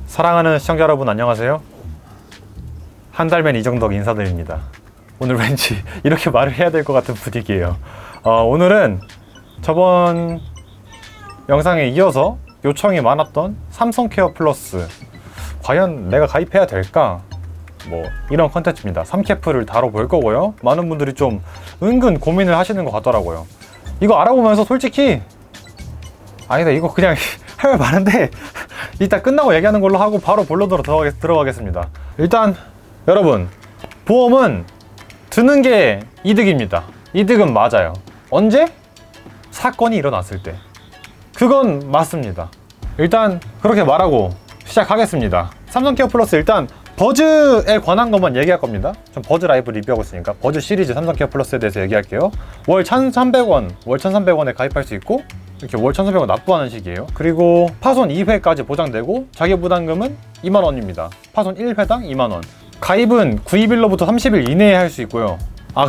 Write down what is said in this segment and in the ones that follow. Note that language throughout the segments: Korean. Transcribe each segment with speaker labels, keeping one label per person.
Speaker 1: 사랑하는 시청자 여러분 안녕하세요. 한 달면 이정덕 인사드립니다. 오늘 왠지 이렇게 말을 해야 될 것 같은 분위기예요. 오늘은 저번 영상에 이어서 요청이 많았던 삼성 케어 플러스 과연 내가 가입해야 될까? 뭐 이런 컨텐츠입니다. 3캐프를 다뤄볼 거고요. 많은 분들이 좀 은근 고민을 하시는 것 같더라고요. 이거 알아보면서 솔직히 아니다 이거 그냥 할 말 많은데 이따 끝나고 얘기하는 걸로 하고 바로 본론으로 들어가겠습니다. 일단 여러분, 보험은 드는 게 이득입니다. 이득은 맞아요. 언제? 사건이 일어났을 때. 그건 맞습니다. 일단 그렇게 말하고 시작하겠습니다. 삼성 케어 플러스 일단 버즈에 관한 것만 얘기할 겁니다. 전 버즈 라이브 리뷰하고 있으니까 버즈 시리즈 삼성 케어 플러스에 대해서 얘기할게요. 월 1,300원, 월 1,300원에 가입할 수 있고 이렇게 월 1,300원 납부하는 식이에요. 그리고 파손 2회까지 보장되고 자기 부담금은 2만원입니다. 파손 1회당 2만원. 가입은 구입일로부터 30일 이내에 할 수 있고요.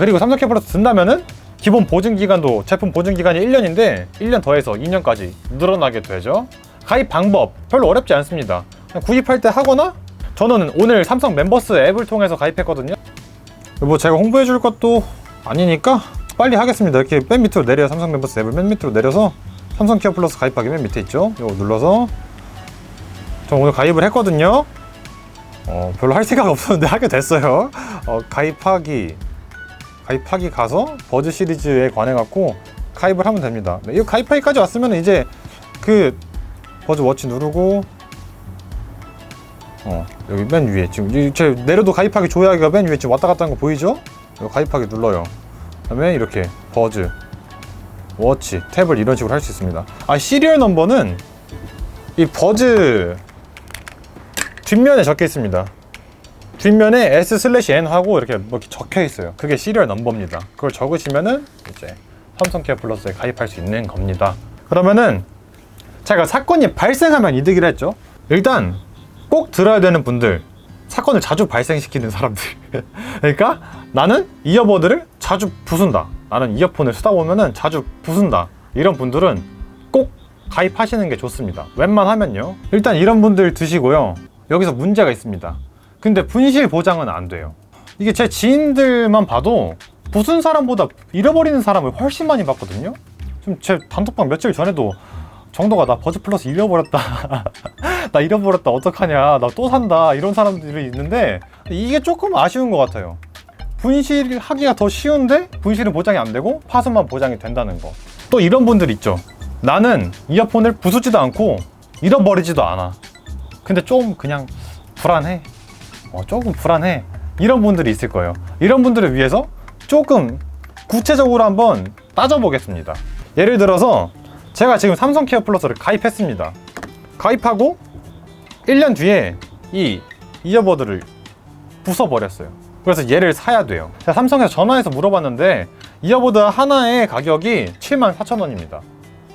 Speaker 1: 그리고 삼성 케어 플러스 든다면은 기본 보증기간도 제품 보증기간이 1년인데 1년 더해서 2년까지 늘어나게 되죠. 가입 방법 별로 어렵지 않습니다. 그냥 구입할 때 하거나 저는 오늘 삼성 멤버스 앱을 통해서 가입했거든요. 뭐 제가 홍보해 줄 것도 아니니까 빨리 하겠습니다. 이렇게 맨 밑으로 내려요. 삼성 멤버스 앱을 맨 밑으로 내려서 삼성 케어 플러스 가입하기 맨 밑에 있죠. 이거 눌러서 저 오늘 가입을 했거든요. 별로 할 생각 없었는데 하게 됐어요. 가입하기 가서 버즈 시리즈에 관해 갖고 가입을 하면 됩니다. 네, 이거 가입하기까지 왔으면 이제 그 버즈 워치 누르고 여기 맨 위에 지금 제 내려도 가입하기 조회하기가 맨 위에 지금 왔다 갔다 하는 거 보이죠? 이거 가입하기 눌러요. 그다음에 이렇게 버즈 워치 탭을 이런 식으로 할 수 있습니다. 시리얼 넘버는 이 버즈 뒷면에 적혀 있습니다. 뒷면에 S/N 하고 이렇게 뭐 적혀 있어요. 그게 시리얼 넘버입니다. 그걸 적으시면은 이제 삼성 케어 플러스에 가입할 수 있는 겁니다. 그러면은 제가 사건이 발생하면 이득이라 했죠. 일단 꼭 들어야 되는 분들, 사건을 자주 발생시키는 사람들. 그러니까 나는 이어버드를 자주 부순다. 나는 이어폰을 쓰다 보면은 자주 부순다. 이런 분들은 꼭 가입하시는 게 좋습니다. 웬만하면요. 일단 이런 분들 드시고요. 여기서 문제가 있습니다. 근데 분실 보장은 안 돼요. 이게 제 지인들만 봐도 부순 사람보다 잃어버리는 사람을 훨씬 많이 봤거든요. 지금 제 단톡방 며칠 전에도 정도가 나 버즈 플러스 잃어버렸다. 나 잃어버렸다. 어떡하냐. 나 또 산다. 이런 사람들이 있는데 이게 조금 아쉬운 것 같아요. 분실하기가 더 쉬운데 분실은 보장이 안 되고 파손만 보장이 된다는 거. 또 이런 분들 있죠. 나는 이어폰을 부수지도 않고 잃어버리지도 않아. 근데 좀 그냥 불안해. 조금 불안해. 이런 분들이 있을 거예요. 이런 분들을 위해서 조금 구체적으로 한번 따져보겠습니다. 예를 들어서 제가 지금 삼성 케어 플러스를 가입했습니다. 가입하고 1년 뒤에 이 이어버드를 부숴버렸어요. 그래서 얘를 사야 돼요. 제가 삼성에서 전화해서 물어봤는데 이어버드 하나의 가격이 74,000원입니다.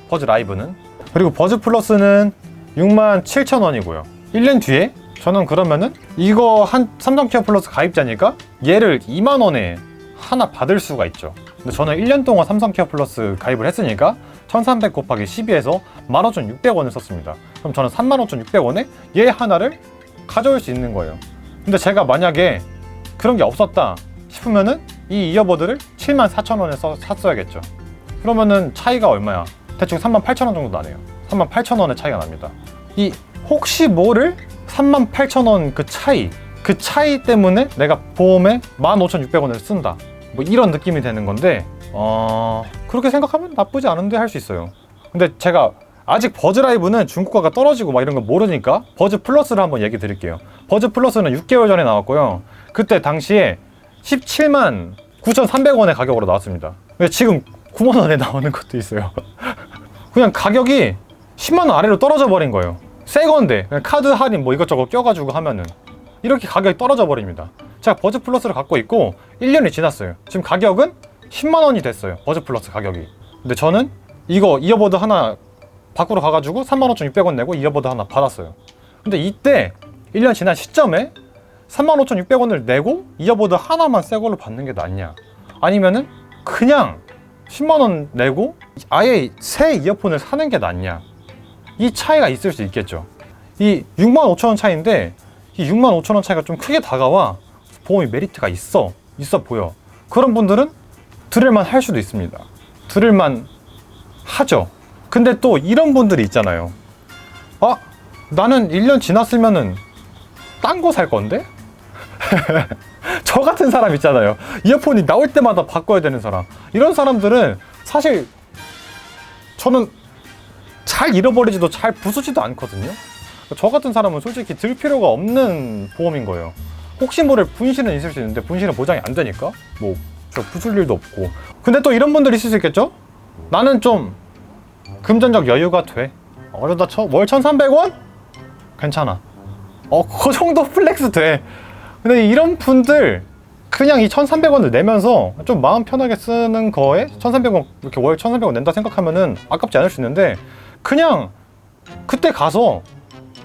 Speaker 1: 버즈 라이브는. 그리고 버즈 플러스는 67,000원이고요. 1년 뒤에 저는 그러면은 이거 삼성 케어 플러스 가입자니까 얘를 2만원에 하나 받을 수가 있죠. 근데 저는 1년 동안 삼성 케어 플러스 가입을 했으니까 1300 곱하기 12에서 15,600원을 썼습니다. 그럼 저는 35,600원에 얘 하나를 가져올 수 있는 거예요. 근데 제가 만약에 그런 게 없었다 싶으면은 이 이어버드를 74,000원에 샀어야겠죠. 그러면은 차이가 얼마야? 대충 38,000원 정도 나네요. 38,000원의 차이가 납니다. 이 혹시 모를 38,000원 그 차이 때문에 내가 보험에 15,600원을 쓴다. 뭐 이런 느낌이 되는 건데 그렇게 생각하면 나쁘지 않은데 할 수 있어요. 근데 제가 아직 버즈 라이브는 중국가가 떨어지고 막 이런 거 모르니까 버즈 플러스를 한번 얘기 드릴게요. 버즈 플러스는 6개월 전에 나왔고요. 그때 당시에 179,300원의 가격으로 나왔습니다. 근데 지금 9만원에 나오는 것도 있어요. 그냥 가격이 10만원 아래로 떨어져 버린 거예요. 새 건데 그냥 카드 할인 뭐 이것저것 껴가지고 하면은 이렇게 가격이 떨어져 버립니다. 제가 버즈 플러스를 갖고 있고 1년이 지났어요. 지금 가격은 10만원이 됐어요. 버즈 플러스 가격이. 근데 저는 이거 이어버드 하나 밖으로 가가지고 35,600원 내고 이어버드 하나 받았어요. 근데 이때 1년 지난 시점에 35,600원을 내고 이어버드 하나만 새 걸로 받는 게 낫냐, 아니면은 그냥 10만원 내고 아예 새 이어폰을 사는 게 낫냐, 이 차이가 있을 수 있겠죠. 이 65,000원 차이인데 이 65,000원 차이가 좀 크게 다가와 보험이 메리트가 있어 보여. 그런 분들은 들을만 할 수도 있습니다. 들을만 하죠. 근데 또 이런 분들이 있잖아요. 아, 나는 1년 지났으면은 딴 거 살 건데? 저 같은 사람 있잖아요. 이어폰이 나올 때마다 바꿔야 되는 사람. 이런 사람들은 사실 저는 잘 잃어버리지도 잘 부수지도 않거든요. 저 같은 사람은 솔직히 들 필요가 없는 보험인 거예요. 혹시 모를 분실은 있을 수 있는데 분실은 보장이 안 되니까 뭐 저 부술 일도 없고. 근데 또 이런 분들이 있을 수 있겠죠? 나는 좀 금전적 여유가 돼. 그러다 월 1,300원? 괜찮아. 그 정도 플렉스 돼. 근데 이런 분들 그냥 이 1,300원을 내면서 좀 마음 편하게 쓰는 거에 1,300원 이렇게 월 1,300원 낸다 생각하면은 아깝지 않을 수 있는데 그냥 그때 가서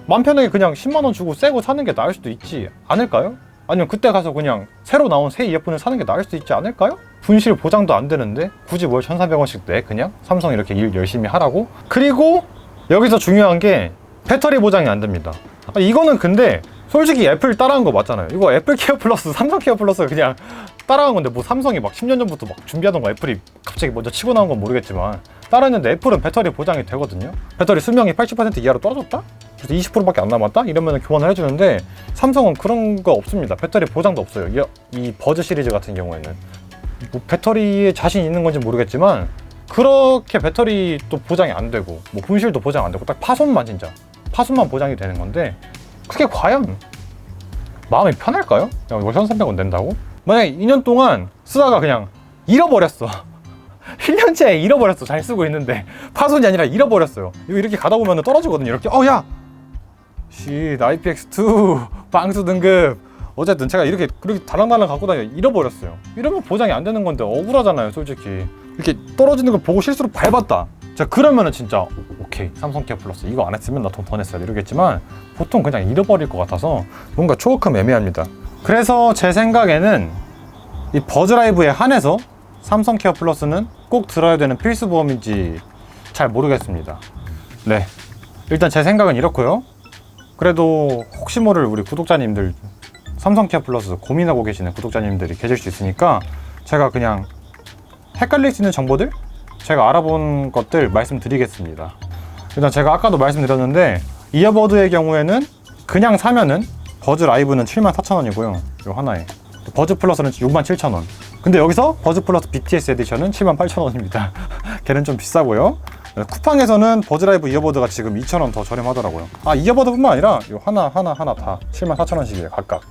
Speaker 1: 마음 편하게 그냥 10만 원 주고 새거 사는 게 나을 수도 있지 않을까요? 아니면 그때 가서 그냥 새로 나온 새 이어폰을 사는 게 나을 수도 있지 않을까요? 분실 보장도 안 되는데 굳이 월 1,300원씩 내 그냥 삼성 이렇게 일 열심히 하라고? 그리고 여기서 중요한 게 배터리 보장이 안 됩니다. 이거는 근데 솔직히 애플 따라한 거 맞잖아요. 이거 애플 케어 플러스, 삼성 케어 플러스 그냥 따라한 건데 뭐 삼성이 막 10년 전부터 막 준비하던 거 애플이 갑자기 먼저 치고 나온 건 모르겠지만 따라했는데 애플은 배터리 보장이 되거든요. 배터리 수명이 80% 이하로 떨어졌다? 그래서 20%밖에 안 남았다? 이러면 교환을 해주는데 삼성은 그런 거 없습니다. 배터리 보장도 없어요. 이 버즈 시리즈 같은 경우에는 뭐 배터리에 자신 있는 건지 모르겠지만 그렇게 배터리 또 보장이 안 되고 뭐 분실도 보장 안 되고 딱 파손만 진짜 파손만 보장이 되는 건데 그게 과연 마음이 편할까요? 그냥 월 1,300원 낸다고? 만약에 2년 동안 쓰다가 그냥 잃어버렸어. 1년째 잃어버렸어. 잘 쓰고 있는데 파손이 아니라 잃어버렸어요. 이거 이렇게 가다 보면 떨어지거든요. 이렇게 야! IPX2 방수 등급 어쨌든 제가 이렇게 그렇게 달랑달랑 갖고 다녀 잃어버렸어요. 이러면 보장이 안 되는 건데 억울하잖아요. 솔직히 이렇게 떨어지는 걸 보고 실수로 밟았다. 자 그러면은 진짜 오케이 삼성 케어 플러스 이거 안 했으면 나 돈 더 냈어야 돼 이러겠지만 보통 그냥 잃어버릴 것 같아서 뭔가 조금 애매합니다. 그래서 제 생각에는 이 버즈라이브에 한해서 삼성 케어 플러스는 꼭 들어야 되는 필수 보험인지 잘 모르겠습니다. 네, 일단 제 생각은 이렇고요. 그래도 혹시 모를 우리 구독자님들 삼성 케어 플러스 고민하고 계시는 구독자님들이 계실 수 있으니까 제가 그냥 헷갈릴 수 있는 정보들 제가 알아본 것들 말씀드리겠습니다. 일단 제가 아까도 말씀드렸는데 이어버드의 경우에는 그냥 사면은 버즈 라이브는 74,000원이고요. 요 하나에 버즈 플러스는 67,000원. 근데 여기서 버즈 플러스 BTS 에디션은 78,000원입니다. 걔는 좀 비싸고요. 쿠팡에서는 버즈 라이브 이어버드가 지금 2,000원 더 저렴하더라고요. 이어버드뿐만 아니라 요 하나 다 74,000원씩이에요. 각각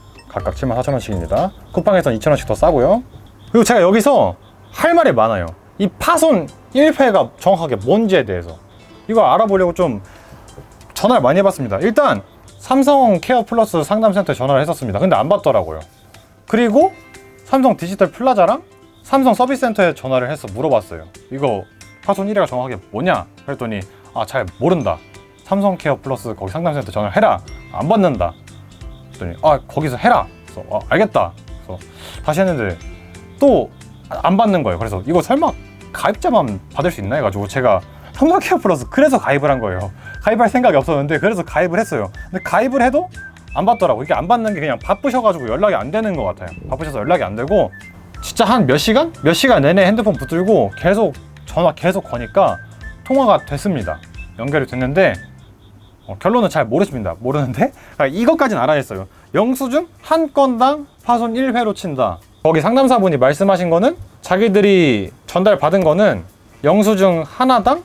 Speaker 1: 74,000원씩입니다. 쿠팡에서는 2,000원씩 더 싸고요. 그리고 제가 여기서 할 말이 많아요. 이 파손 1회가 정확하게 뭔지에 대해서 이거 알아보려고 좀 전화를 많이 해봤습니다. 일단 삼성 케어 플러스 상담센터에 전화를 했었습니다. 근데 안 받더라고요. 그리고 삼성 디지털 플라자랑 삼성 서비스 센터에 전화를 해서 물어봤어요. 이거 파손 1회가 정확하게 뭐냐? 그랬더니 잘 모른다. 삼성 케어 플러스 거기 상담센터 전화를 해라. 안 받는다. 그랬더니 거기서 해라. 그래서 알겠다. 그래서 다시 했는데 또 안 받는 거예요. 그래서 이거 설마 가입자만 받을 수 있나 해가지고 제가 삼성 케어 플러스 그래서 가입을 한 거예요. 가입할 생각이 없었는데 그래서 가입을 했어요. 근데 가입을 해도 안 받더라고. 이게 안 받는 게 그냥 바쁘셔가지고 연락이 안 되는 것 같아요. 바쁘셔서 연락이 안 되고 진짜 한 몇 시간 내내 핸드폰 붙들고 계속 전화 계속 거니까 통화가 됐습니다. 연결이 됐는데 결론은 잘 모르는데 이것까지는 알아야 했어요. 영수증 한 건당 파손 1회로 친다. 거기 상담사분이 말씀하신 거는 자기들이 전달받은 거는 영수증 하나당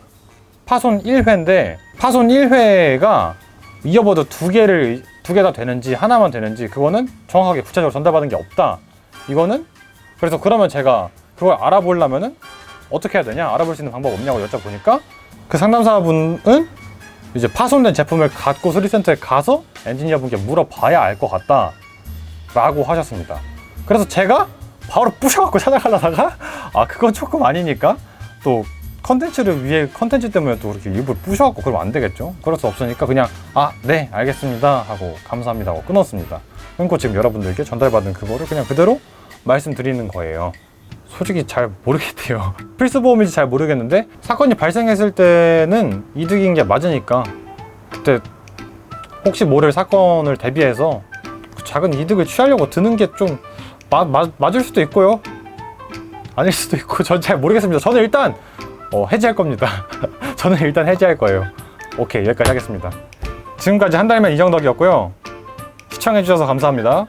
Speaker 1: 파손 1회인데 파손 1회가 이어버드 두 개 다 되는지 하나만 되는지 그거는 정확하게 구체적으로 전달받은 게 없다. 이거는 그래서 그러면 제가 그걸 알아보려면은 어떻게 해야 되냐? 알아볼 수 있는 방법 없냐고 여쭤보니까 그 상담사분은 이제 파손된 제품을 갖고 수리센터에 가서 엔지니어분께 물어봐야 알 것 같다 라고 하셨습니다. 그래서 제가 바로 부셔갖고 찾아가려다가 그건 조금 아니니까 또 컨텐츠를 위해 컨텐츠 때문에 또 그렇게 일부러 부셔갖고 그러면 안 되겠죠. 그럴 수 없으니까 그냥 네 알겠습니다 하고 감사합니다 하고 끊었습니다. 끊고 지금 여러분들께 전달받은 그거를 그냥 그대로 말씀드리는 거예요. 솔직히 잘 모르겠대요. 필수보험인지 잘 모르겠는데 사건이 발생했을 때는 이득인 게 맞으니까 그때 혹시 모를 사건을 대비해서 그 작은 이득을 취하려고 드는 게 좀 맞을 수도 있고요. 아닐 수도 있고 전 잘 모르겠습니다. 저는 일단 해지할 겁니다. 저는 일단 해지할 거예요. 오케이, 여기까지 하겠습니다. 지금까지 한 달면 이정덕이었고요. 시청해주셔서 감사합니다.